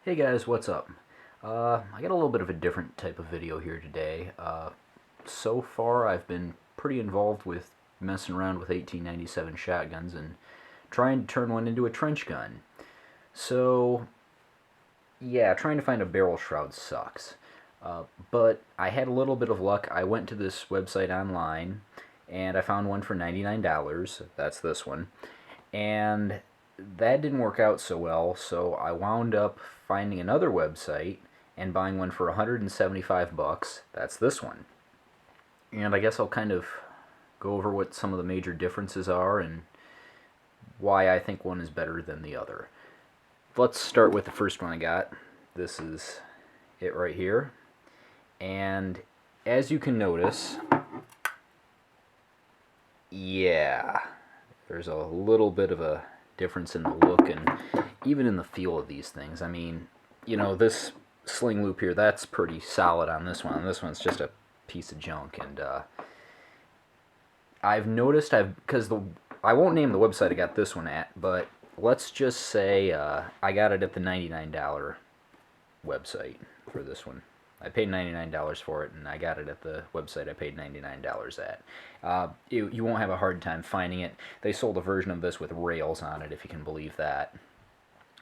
Hey guys, what's up? I got a little bit of a different type of video here today. So far I've been pretty involved with messing around with 1897 shotguns and trying to turn one into a trench gun. So, yeah, trying to find a barrel shroud sucks. But I had a little bit of luck. I went to this website online and I found one for $99. That's this one. And that didn't work out so well, so I wound up finding another website and buying one for 175 bucks. That's this one. And I guess I'll kind of go over what some of the major differences are and why I think one is better than the other. Let's start with the first one I got. This is it right here. And as you can notice, yeah, there's a little bit of a difference in the look and even in the feel of these things. I mean, this sling loop here, that's pretty solid on this one. This one's just a piece of junk. And I've noticed, because I won't name the website I got this one at, but let's just say I got it at the $99 website for this one. I paid $99 for it, and I got it at the website I paid $99 at. You won't have a hard time finding it. They sold a version of this with rails on it, if you can believe that.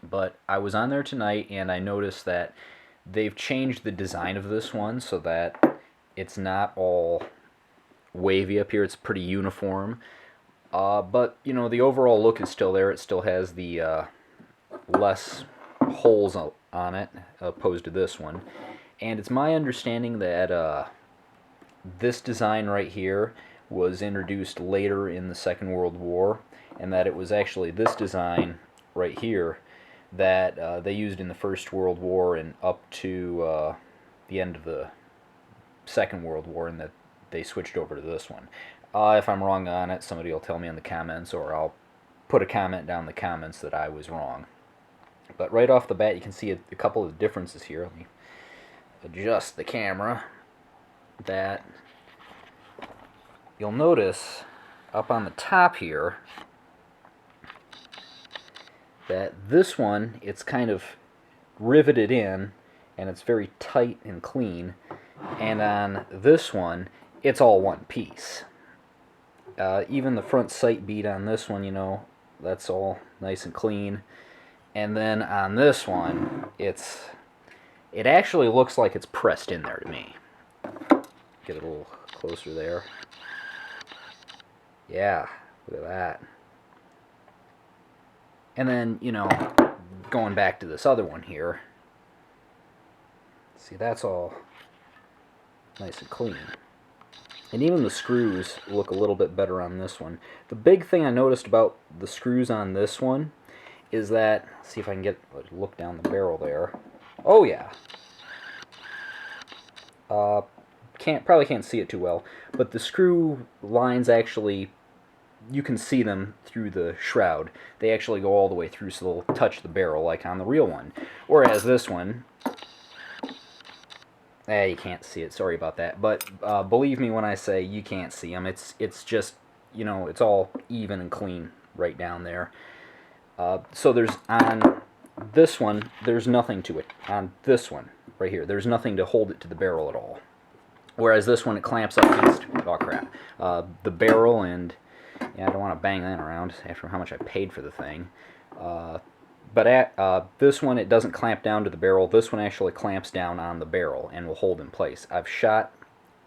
But I was on there tonight, and I noticed that they've changed the design of this one so that it's not all wavy up here. It's pretty uniform. But, the overall look is still there. It still has the less holes on it opposed to this one. And it's my understanding that this design right here was introduced later in the Second World War, and that it was actually this design right here that they used in the First World War and up to the end of the Second World War, and that they switched over to this one. If I'm wrong on it, somebody will tell me in the comments, or I'll put a comment down in the comments that I was wrong. But right off the bat, you can see a couple of differences here. Let me adjust the camera. That you'll notice up on the top here that this one, it's kind of riveted in and it's very tight and clean, and on this one it's all one piece. Even the front sight bead on this one, that's all nice and clean. And then on this one, it actually looks like it's pressed in there to me. Get a little closer there. Yeah, look at that. And then, going back to this other one here, see, that's all nice and clean. And even the screws look a little bit better on this one. The big thing I noticed about the screws on this one is that, see if I can look down the barrel there. Oh yeah. Probably can't see it too well, but the screw lines actually, you can see them through the shroud. They actually go all the way through, so they'll touch the barrel like on the real one. Whereas this one, you can't see it. Sorry about that. But believe me when I say you can't see them. It's just, it's all even and clean right down there. So there's, on this one, there's nothing to it. On this one, right here, there's nothing to hold it to the barrel at all. Whereas this one, it clamps up against, oh crap, the barrel, and yeah, I don't want to bang that around after how much I paid for the thing. But at this one, it doesn't clamp down to the barrel. This one actually clamps down on the barrel and will hold in place. I've shot,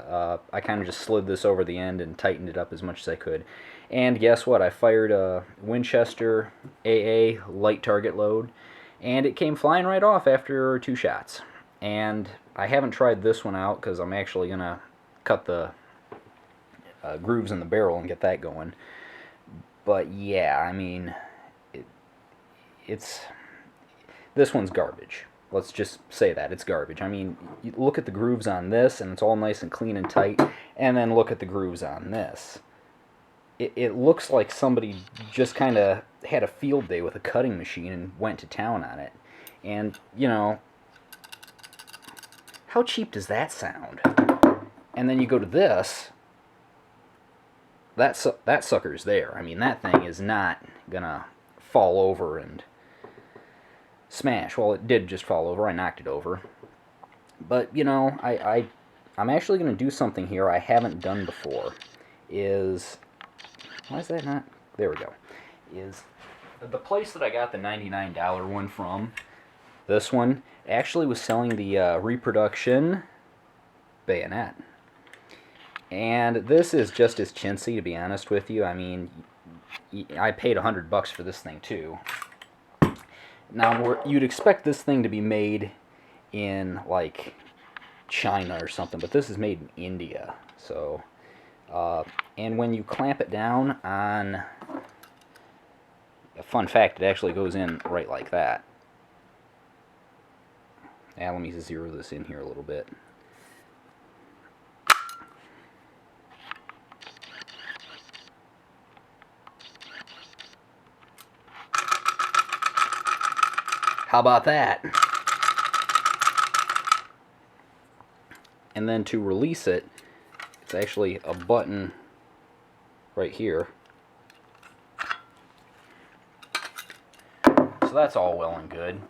I kind of just slid this over the end and tightened it up as much as I could. And guess what? I fired a Winchester AA light target load, and it came flying right off after 2 shots. And I haven't tried this one out because I'm actually going to cut the grooves in the barrel and get that going. But yeah, I mean, this one's garbage. Let's just say that. It's garbage. I mean, you look at the grooves on this, and it's all nice and clean and tight, and then look at the grooves on this. It looks like somebody just kind of had a field day with a cutting machine and went to town on it. And, how cheap does that sound? And then you go to this, that sucker's there. I mean, that thing is not gonna fall over and smash. Well, it did just fall over. I knocked it over. But, you know, I'm actually going to do something here I haven't done before. Why is that not? There we go. Is the place that I got the $99 one from, this one, actually was selling the reproduction bayonet. And this is just as chintzy, to be honest with you. I mean, I paid $100 for this thing, too. Now, you'd expect this thing to be made in, like, China or something, but this is made in India. So, and when you clamp it down on, a fun fact, it actually goes in right like that. Now, let me zero this in here a little bit. How about that? And then to release it, it's actually a button right here. So that's all well and good.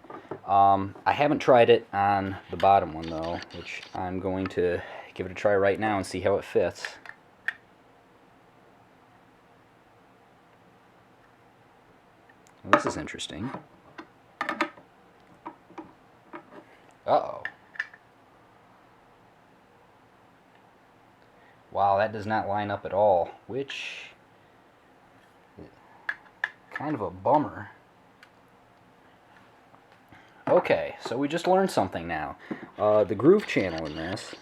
I haven't tried it on the bottom one though, which I'm going to give it a try right now and see how it fits. Well, this is interesting. Uh-oh. Wow, that does not line up at all, which kind of a bummer. Okay, so we just learned something now. The groove channel in this,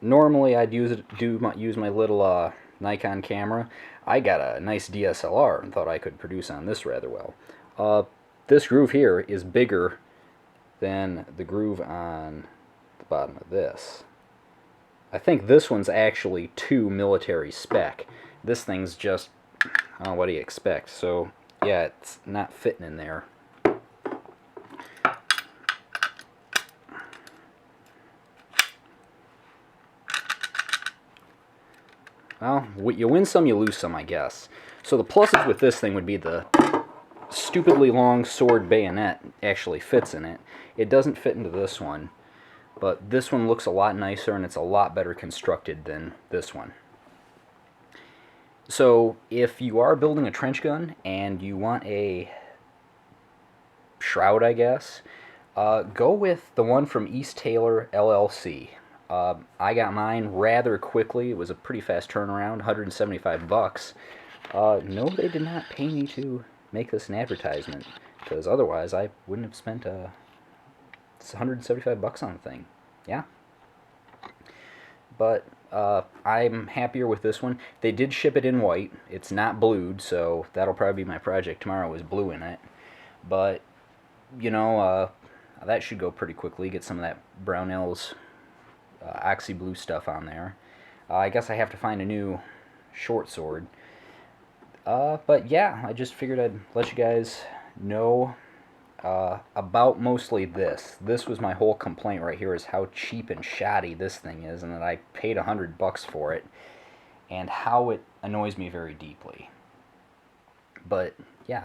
normally I'd use my little Nikon camera. I got a nice DSLR and thought I could produce on this rather well. This groove here is bigger than the groove on the bottom of this. I think this one's actually too military spec. This thing's just, oh, what do you expect? So, yeah, it's not fitting in there. Well, you win some, you lose some, I guess. So the pluses with this thing would be the stupidly long sword bayonet actually fits in it. It doesn't fit into this one, but this one looks a lot nicer and it's a lot better constructed than this one. So if you are building a trench gun and you want a Shroud, I guess, go with the one from East Taylor LLC. I got mine rather quickly. It was a pretty fast turnaround, $175. No, they did not pay me to make this an advertisement, because otherwise I wouldn't have spent $175 on the thing. Yeah. But I'm happier with this one. They did ship it in white. It's not blued, so that'll probably be my project tomorrow, is blue in it. But, you know, that should go pretty quickly. Get some of that Brownell's Oxy Blue stuff on there. I guess I have to find a new short sword. But yeah, I just figured I'd let you guys know about mostly this. This was my whole complaint right here, is how cheap and shoddy this thing is, and that I paid $100 for it, and how it annoys me very deeply. But yeah,